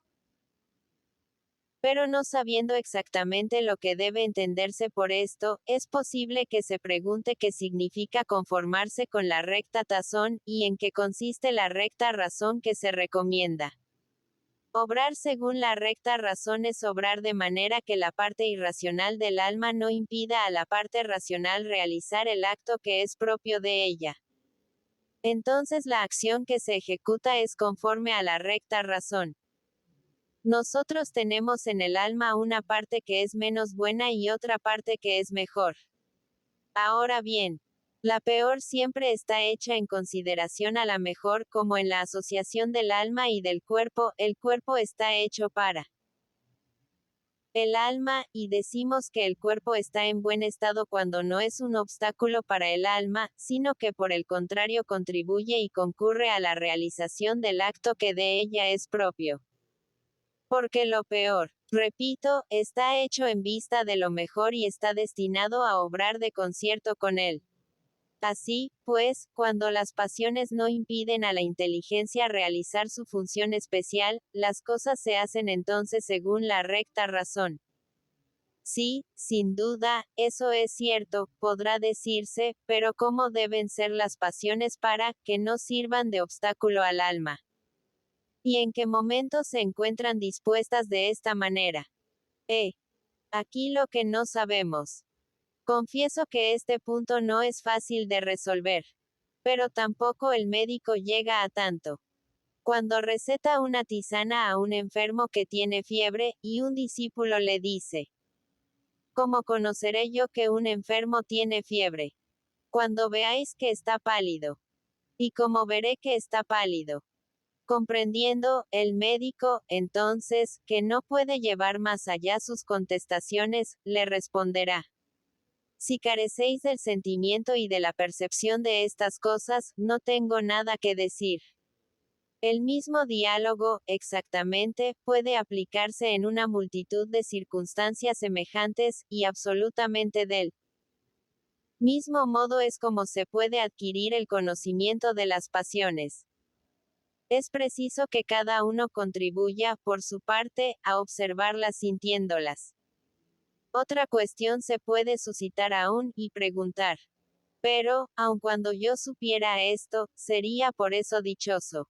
Pero no sabiendo exactamente lo que debe entenderse por esto, es posible que se pregunte qué significa conformarse con la recta razón, y en qué consiste la recta razón que se recomienda. Obrar según la recta razón es obrar de manera que la parte irracional del alma no impida a la parte racional realizar el acto que es propio de ella. Entonces la acción que se ejecuta es conforme a la recta razón. Nosotros tenemos en el alma una parte que es menos buena y otra parte que es mejor. Ahora bien, la peor siempre está hecha en consideración a la mejor, como en la asociación del alma y del cuerpo, el cuerpo está hecho para el alma, y decimos que el cuerpo está en buen estado cuando no es un obstáculo para el alma, sino que por el contrario contribuye y concurre a la realización del acto que de ella es propio. Porque lo peor, repito, está hecho en vista de lo mejor y está destinado a obrar de concierto con él. Así, pues, cuando las pasiones no impiden a la inteligencia realizar su función especial, las cosas se hacen entonces según la recta razón. Sí, sin duda, eso es cierto, podrá decirse, pero ¿cómo deben ser las pasiones para que no sirvan de obstáculo al alma? ¿Y en qué momentos se encuentran dispuestas de esta manera? Aquí lo que no sabemos. Confieso que este punto no es fácil de resolver. Pero tampoco el médico llega a tanto. Cuando receta una tisana a un enfermo que tiene fiebre, y un discípulo le dice, ¿cómo conoceré yo que un enfermo tiene fiebre? Cuando veáis que está pálido. ¿Y cómo veré que está pálido? Comprendiendo, el médico, entonces, que no puede llevar más allá sus contestaciones, le responderá. Si carecéis del sentimiento y de la percepción de estas cosas, no tengo nada que decir. El mismo diálogo, exactamente, puede aplicarse en una multitud de circunstancias semejantes, y absolutamente del mismo modo es como se puede adquirir el conocimiento de las pasiones. Es preciso que cada uno contribuya, por su parte, a observarlas sintiéndolas. Otra cuestión se puede suscitar aún, y preguntar. Pero, aun cuando yo supiera esto, ¿sería por eso dichoso?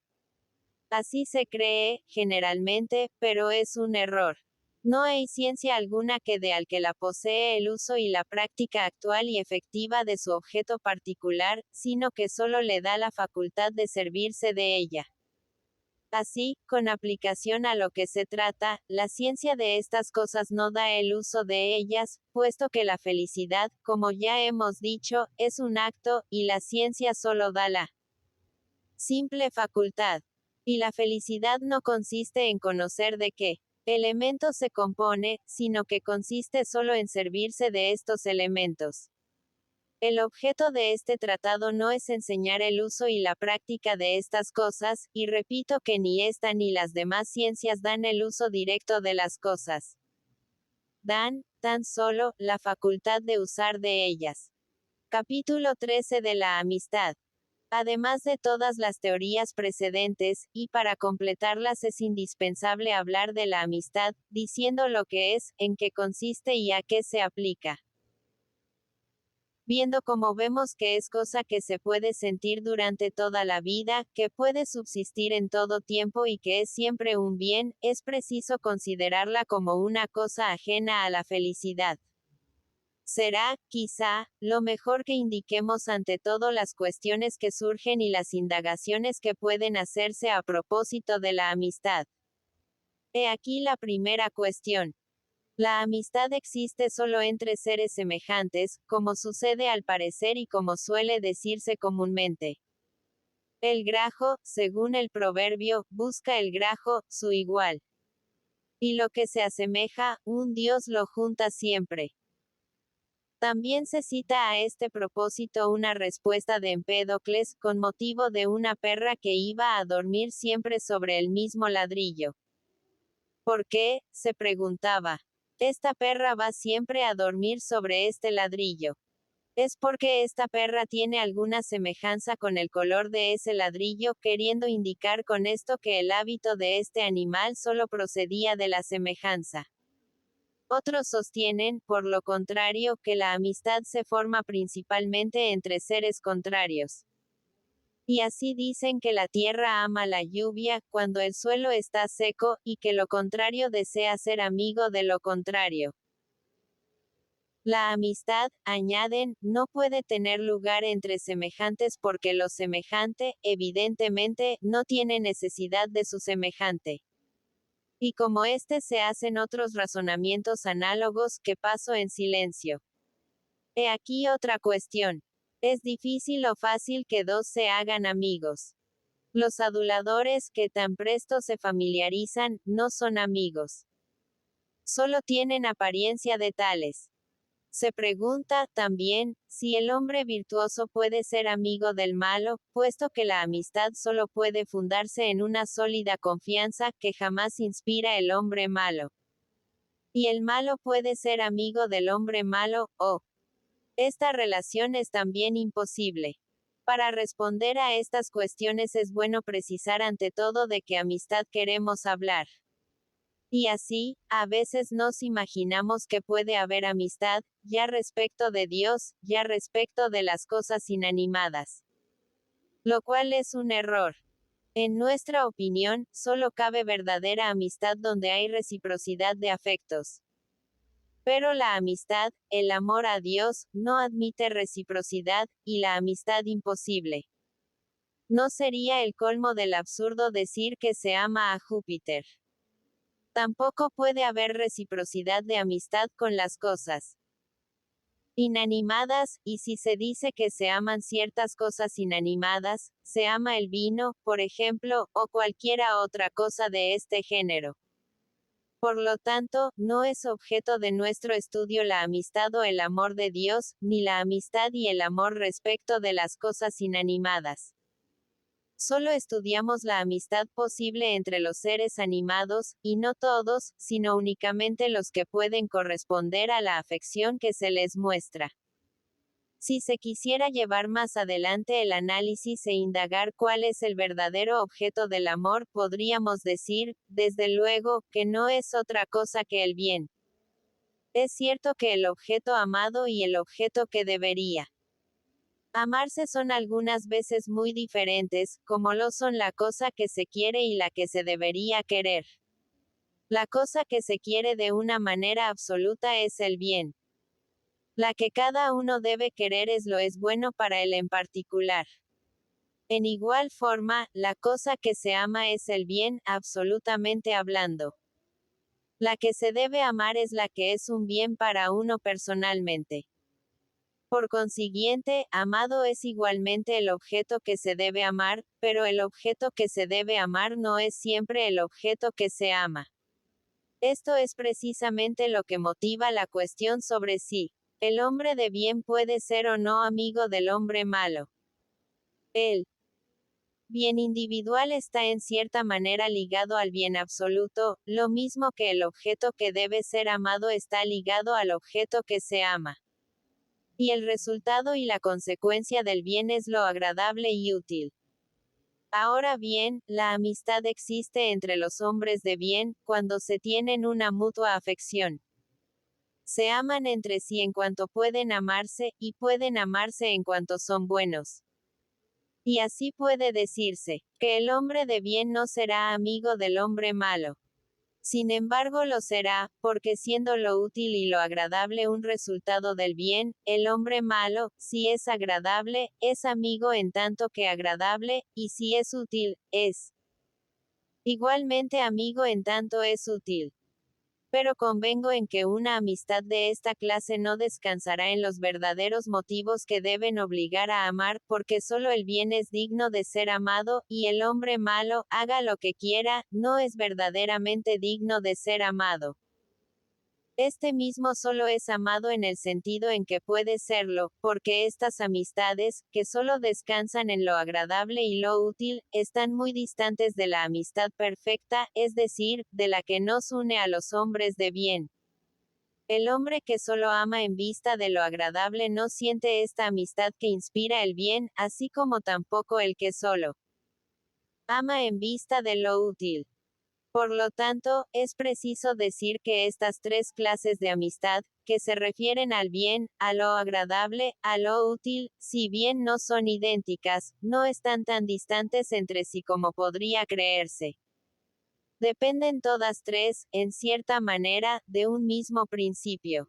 Así se cree, generalmente, pero es un error. No hay ciencia alguna que dé al que la posee el uso y la práctica actual y efectiva de su objeto particular, sino que solo le da la facultad de servirse de ella. Así, con aplicación a lo que se trata, la ciencia de estas cosas no da el uso de ellas, puesto que la felicidad, como ya hemos dicho, es un acto, y la ciencia solo da la simple facultad. Y la felicidad no consiste en conocer de qué elemento se compone, sino que consiste solo en servirse de estos elementos. El objeto de este tratado no es enseñar el uso y la práctica de estas cosas, y repito que ni esta ni las demás ciencias dan el uso directo de las cosas. Dan, tan solo, la facultad de usar de ellas. Capítulo 13 de la amistad. Además de todas las teorías precedentes, y para completarlas es indispensable hablar de la amistad, diciendo lo que es, en qué consiste y a qué se aplica. Viendo como vemos que es cosa que se puede sentir durante toda la vida, que puede subsistir en todo tiempo y que es siempre un bien, es preciso considerarla como una cosa ajena a la felicidad. Será, quizá, lo mejor que indiquemos ante todo las cuestiones que surgen y las indagaciones que pueden hacerse a propósito de la amistad. He aquí la primera cuestión. La amistad existe solo entre seres semejantes, como sucede al parecer y como suele decirse comúnmente. El grajo, según el proverbio, busca el grajo, su igual. Y lo que se asemeja, un Dios lo junta siempre. También se cita a este propósito una respuesta de Empédocles, con motivo de una perra que iba a dormir siempre sobre el mismo ladrillo. ¿Por qué?, se preguntaba. Esta perra va siempre a dormir sobre este ladrillo. Es porque esta perra tiene alguna semejanza con el color de ese ladrillo, queriendo indicar con esto que el hábito de este animal solo procedía de la semejanza. Otros sostienen, por lo contrario, que la amistad se forma principalmente entre seres contrarios. Y así dicen que la tierra ama la lluvia, cuando el suelo está seco, y que lo contrario desea ser amigo de lo contrario. La amistad, añaden, no puede tener lugar entre semejantes porque lo semejante, evidentemente, no tiene necesidad de su semejante. Y como éste se hacen otros razonamientos análogos que paso en silencio. He aquí otra cuestión. ¿Es difícil o fácil que dos se hagan amigos? Los aduladores, que tan presto se familiarizan, no son amigos. Solo tienen apariencia de tales. Se pregunta, también, si el hombre virtuoso puede ser amigo del malo, puesto que la amistad solo puede fundarse en una sólida confianza, que jamás inspira el hombre malo. Y el malo puede ser amigo del hombre malo, ¿o? Esta relación es también imposible. Para responder a estas cuestiones es bueno precisar ante todo de qué amistad queremos hablar. Y así, a veces nos imaginamos que puede haber amistad, ya respecto de Dios, ya respecto de las cosas inanimadas. Lo cual es un error. En nuestra opinión, solo cabe verdadera amistad donde hay reciprocidad de afectos. Pero la amistad, el amor a Dios, no admite reciprocidad, y la amistad imposible. No sería el colmo del absurdo decir que se ama a Júpiter. Tampoco puede haber reciprocidad de amistad con las cosas inanimadas, y si se dice que se aman ciertas cosas inanimadas, se ama el vino, por ejemplo, o cualquiera otra cosa de este género. Por lo tanto, no es objeto de nuestro estudio la amistad o el amor de Dios, ni la amistad y el amor respecto de las cosas inanimadas. Solo estudiamos la amistad posible entre los seres animados, y no todos, sino únicamente los que pueden corresponder a la afección que se les muestra. Si se quisiera llevar más adelante el análisis e indagar cuál es el verdadero objeto del amor, podríamos decir, desde luego, que no es otra cosa que el bien. Es cierto que el objeto amado y el objeto que debería amarse son algunas veces muy diferentes, como lo son la cosa que se quiere y la que se debería querer. La cosa que se quiere de una manera absoluta es el bien. La que cada uno debe querer es lo es bueno para él en particular. En igual forma, la cosa que se ama es el bien, absolutamente hablando. La que se debe amar es la que es un bien para uno personalmente. Por consiguiente, amado es igualmente el objeto que se debe amar, pero el objeto que se debe amar no es siempre el objeto que se ama. Esto es precisamente lo que motiva la cuestión sobre si el hombre de bien puede ser o no amigo del hombre malo. El bien individual está en cierta manera ligado al bien absoluto, lo mismo que el objeto que debe ser amado está ligado al objeto que se ama. y el resultado y la consecuencia del bien es lo agradable y útil. Ahora bien, la amistad existe entre los hombres de bien, cuando se tienen una mutua afección. Se aman entre sí en cuanto pueden amarse, y pueden amarse en cuanto son buenos. Y así puede decirse, que el hombre de bien no será amigo del hombre malo. Sin embargo lo será, porque siendo lo útil y lo agradable un resultado del bien, el hombre malo, si es agradable, es amigo en tanto que agradable, y si es útil, es igualmente amigo en tanto es útil. Pero convengo en que una amistad de esta clase no descansará en los verdaderos motivos que deben obligar a amar, porque solo el bien es digno de ser amado, y el hombre malo, haga lo que quiera, no es verdaderamente digno de ser amado. Este mismo solo es amado en el sentido en que puede serlo, porque estas amistades, que solo descansan en lo agradable y lo útil, están muy distantes de la amistad perfecta, es decir, de la que nos une a los hombres de bien. El hombre que solo ama en vista de lo agradable no siente esta amistad que inspira el bien, así como tampoco el que solo ama en vista de lo útil. Por lo tanto, es preciso decir que estas tres clases de amistad, que se refieren al bien, a lo agradable, a lo útil, si bien no son idénticas, no están tan distantes entre sí como podría creerse. Dependen todas tres, en cierta manera, de un mismo principio.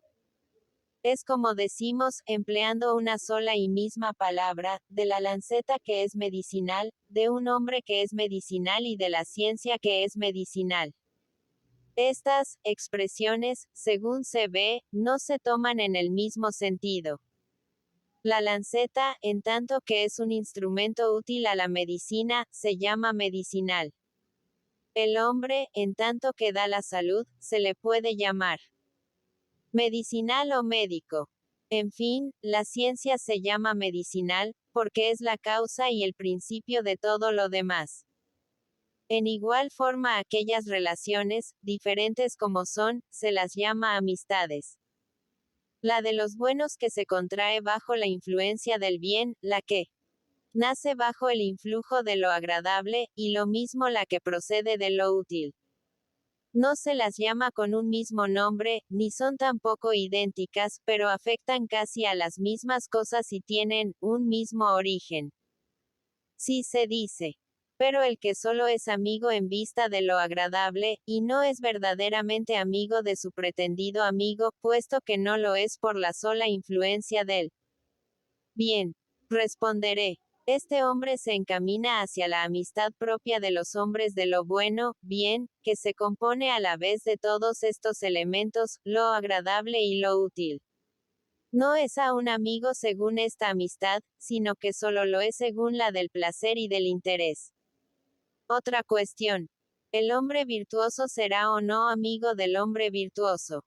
Es como decimos, empleando una sola y misma palabra, de la lanceta que es medicinal, de un hombre que es medicinal y de la ciencia que es medicinal. Estas expresiones, según se ve, no se toman en el mismo sentido. La lanceta, en tanto que es un instrumento útil a la medicina, se llama medicinal. El hombre, en tanto que da la salud, se le puede llamar medicinal o médico. En fin, la ciencia se llama medicinal, porque es la causa y el principio de todo lo demás. En igual forma aquellas relaciones, diferentes como son, se las llama amistades. La de los buenos que se contrae bajo la influencia del bien, la que nace bajo el influjo de lo agradable, y lo mismo la que procede de lo útil. No se las llama con un mismo nombre, ni son tampoco idénticas, pero afectan casi a las mismas cosas y tienen un mismo origen. Sí se dice. Pero el que solo es amigo en vista de lo agradable, y no es verdaderamente amigo de su pretendido amigo, puesto que no lo es por la sola influencia del bien. Responderé. Este hombre se encamina hacia la amistad propia de los hombres de lo bueno, bien, que se compone a la vez de todos estos elementos, lo agradable y lo útil. No es a un amigo según esta amistad, sino que solo lo es según la del placer y del interés. Otra cuestión. ¿El hombre virtuoso será o no amigo del hombre virtuoso?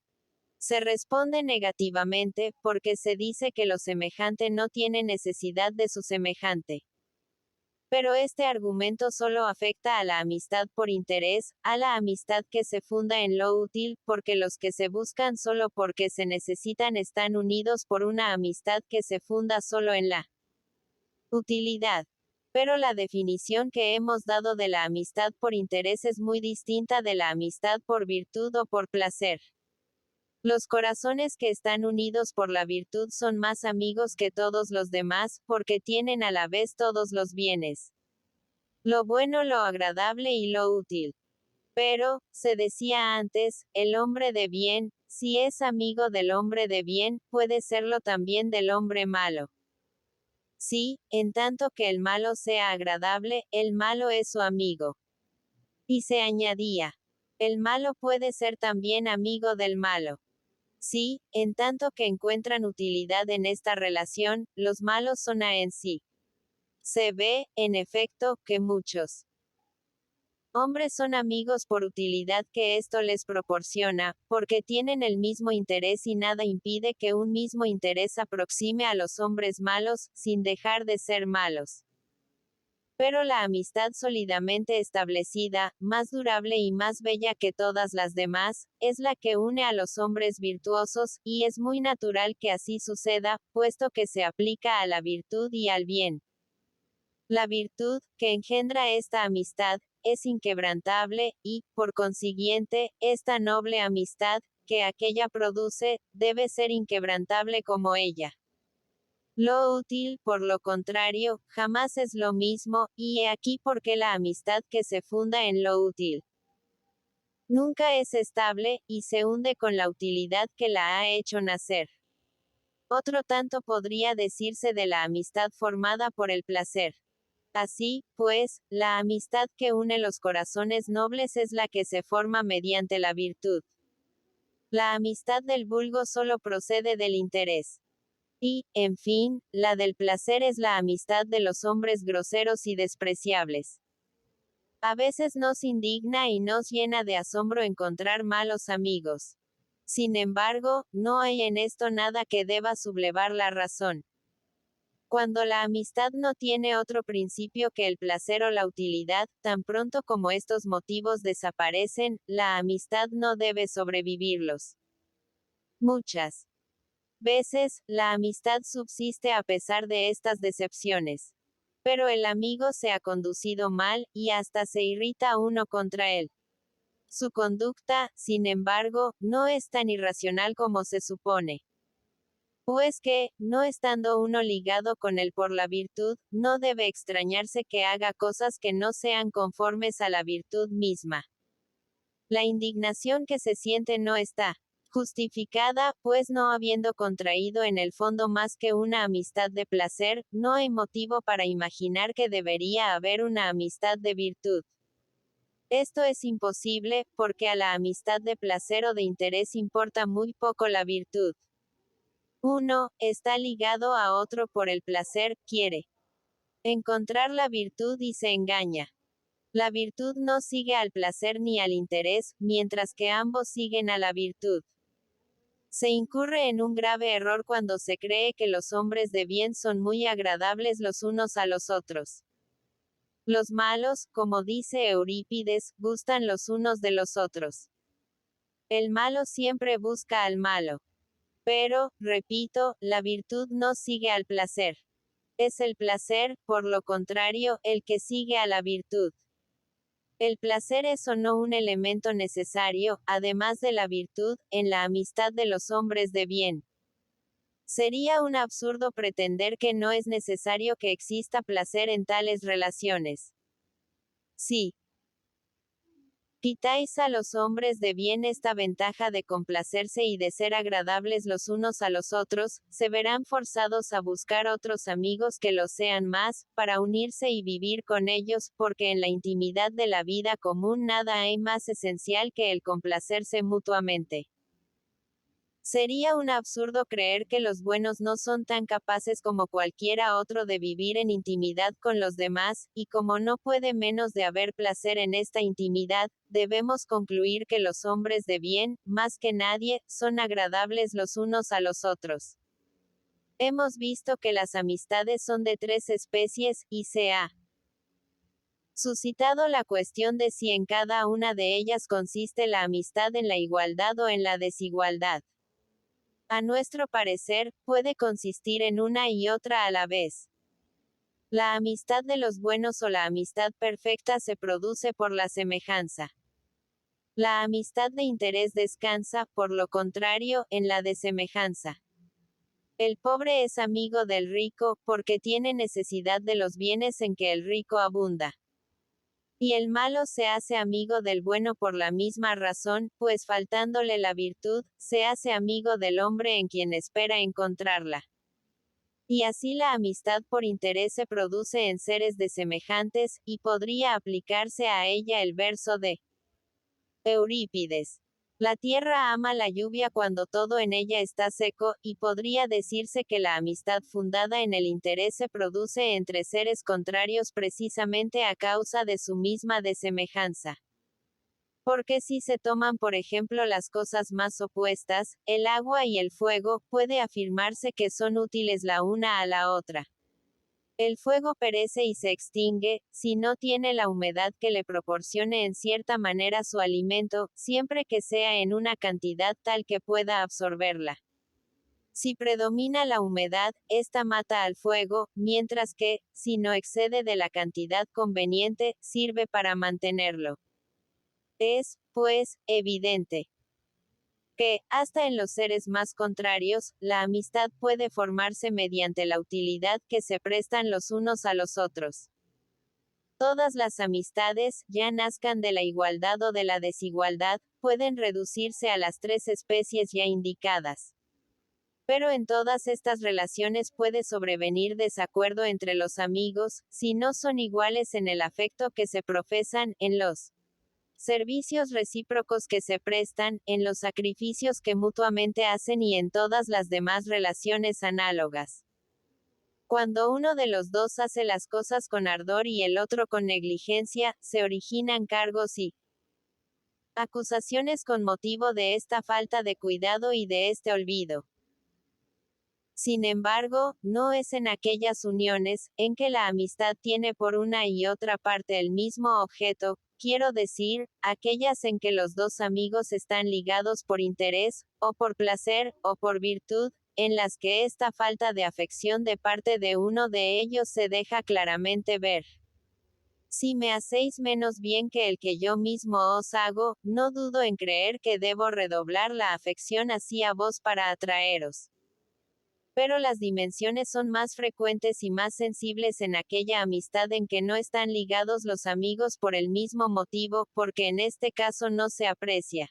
Se responde negativamente, porque se dice que lo semejante no tiene necesidad de su semejante. Pero este argumento solo afecta a la amistad por interés, a la amistad que se funda en lo útil, porque los que se buscan solo porque se necesitan están unidos por una amistad que se funda solo en la utilidad. Pero la definición que hemos dado de la amistad por interés es muy distinta de la amistad por virtud o por placer. Los corazones que están unidos por la virtud son más amigos que todos los demás, porque tienen a la vez todos los bienes. Lo bueno, lo agradable y lo útil. Pero, se decía antes, el hombre de bien, si es amigo del hombre de bien, puede serlo también del hombre malo. Sí, en tanto que el malo sea agradable, el malo es su amigo. Y se añadía, el malo puede ser también amigo del malo. Sí, en tanto que encuentran utilidad en esta relación, los malos son a en sí. Se ve, en efecto, que muchos hombres son amigos por utilidad que esto les proporciona, porque tienen el mismo interés y nada impide que un mismo interés aproxime a los hombres malos, sin dejar de ser malos. Pero la amistad sólidamente establecida, más durable y más bella que todas las demás, es la que une a los hombres virtuosos, y es muy natural que así suceda, puesto que se aplica a la virtud y al bien. La virtud, que engendra esta amistad, es inquebrantable, y, por consiguiente, esta noble amistad, que aquella produce, debe ser inquebrantable como ella. Lo útil, por lo contrario, jamás es lo mismo, y he aquí por qué la amistad que se funda en lo útil nunca es estable, y se hunde con la utilidad que la ha hecho nacer. Otro tanto podría decirse de la amistad formada por el placer. Así, pues, la amistad que une los corazones nobles es la que se forma mediante la virtud. La amistad del vulgo solo procede del interés. Y, en fin, la del placer es la amistad de los hombres groseros y despreciables. A veces nos indigna y nos llena de asombro encontrar malos amigos. Sin embargo, no hay en esto nada que deba sublevar la razón. Cuando la amistad no tiene otro principio que el placer o la utilidad, tan pronto como estos motivos desaparecen, la amistad no debe sobrevivirlos. Muchas veces, la amistad subsiste a pesar de estas decepciones. Pero el amigo se ha conducido mal, y hasta se irrita uno contra él. Su conducta, sin embargo, no es tan irracional como se supone. Pues que, no estando uno ligado con él por la virtud, no debe extrañarse que haga cosas que no sean conformes a la virtud misma. La indignación que se siente no está justificada, pues no habiendo contraído en el fondo más que una amistad de placer, no hay motivo para imaginar que debería haber una amistad de virtud. Esto es imposible, porque a la amistad de placer o de interés importa muy poco la virtud. Uno está ligado a otro por el placer, quiere encontrar la virtud y se engaña. La virtud no sigue al placer ni al interés, mientras que ambos siguen a la virtud. Se incurre en un grave error cuando se cree que los hombres de bien son muy agradables los unos a los otros. Los malos, como dice Eurípides, gustan los unos de los otros. El malo siempre busca al malo. Pero, repito, la virtud no sigue al placer. Es el placer, por lo contrario, el que sigue a la virtud. El placer es o no un elemento necesario, además de la virtud, en la amistad de los hombres de bien. Sería un absurdo pretender que no es necesario que exista placer en tales relaciones. Sí. Quitáis a los hombres de bien esta ventaja de complacerse y de ser agradables los unos a los otros, se verán forzados a buscar otros amigos que lo sean más, para unirse y vivir con ellos, porque en la intimidad de la vida común nada hay más esencial que el complacerse mutuamente. Sería un absurdo creer que los buenos no son tan capaces como cualquiera otro de vivir en intimidad con los demás, y como no puede menos de haber placer en esta intimidad, debemos concluir que los hombres de bien, más que nadie, son agradables los unos a los otros. Hemos visto que las amistades son de tres especies, y se ha suscitado la cuestión de si en cada una de ellas consiste la amistad en la igualdad o en la desigualdad. A nuestro parecer, puede consistir en una y otra a la vez. La amistad de los buenos o la amistad perfecta se produce por la semejanza. La amistad de interés descansa, por lo contrario, en la desemejanza. El pobre es amigo del rico, porque tiene necesidad de los bienes en que el rico abunda. Y el malo se hace amigo del bueno por la misma razón, pues faltándole la virtud, se hace amigo del hombre en quien espera encontrarla. Y así la amistad por interés se produce en seres desemejantes, y podría aplicarse a ella el verso de Eurípides. La tierra ama la lluvia cuando todo en ella está seco, y podría decirse que la amistad fundada en el interés se produce entre seres contrarios precisamente a causa de su misma desemejanza. Porque si se toman por ejemplo las cosas más opuestas, el agua y el fuego, puede afirmarse que son útiles la una a la otra. El fuego perece y se extingue, si no tiene la humedad que le proporcione en cierta manera su alimento, siempre que sea en una cantidad tal que pueda absorberla. Si predomina la humedad, esta mata al fuego, mientras que, si no excede de la cantidad conveniente, sirve para mantenerlo. Es, pues, evidente que, hasta en los seres más contrarios, la amistad puede formarse mediante la utilidad que se prestan los unos a los otros. Todas las amistades, ya nazcan de la igualdad o de la desigualdad, pueden reducirse a las tres especies ya indicadas. Pero en todas estas relaciones puede sobrevenir desacuerdo entre los amigos, si no son iguales en el afecto que se profesan, en los servicios recíprocos que se prestan, en los sacrificios que mutuamente hacen y en todas las demás relaciones análogas. Cuando uno de los dos hace las cosas con ardor y el otro con negligencia, se originan cargos y acusaciones con motivo de esta falta de cuidado y de este olvido. Sin embargo, no es en aquellas uniones, en que la amistad tiene por una y otra parte el mismo objeto, quiero decir, aquellas en que los dos amigos están ligados por interés, o por placer, o por virtud, en las que esta falta de afección de parte de uno de ellos se deja claramente ver. Si me hacéis menos bien que el que yo mismo os hago, no dudo en creer que debo redoblar la afección hacia vos para atraeros. Pero las dimensiones son más frecuentes y más sensibles en aquella amistad en que no están ligados los amigos por el mismo motivo, porque en este caso no se aprecia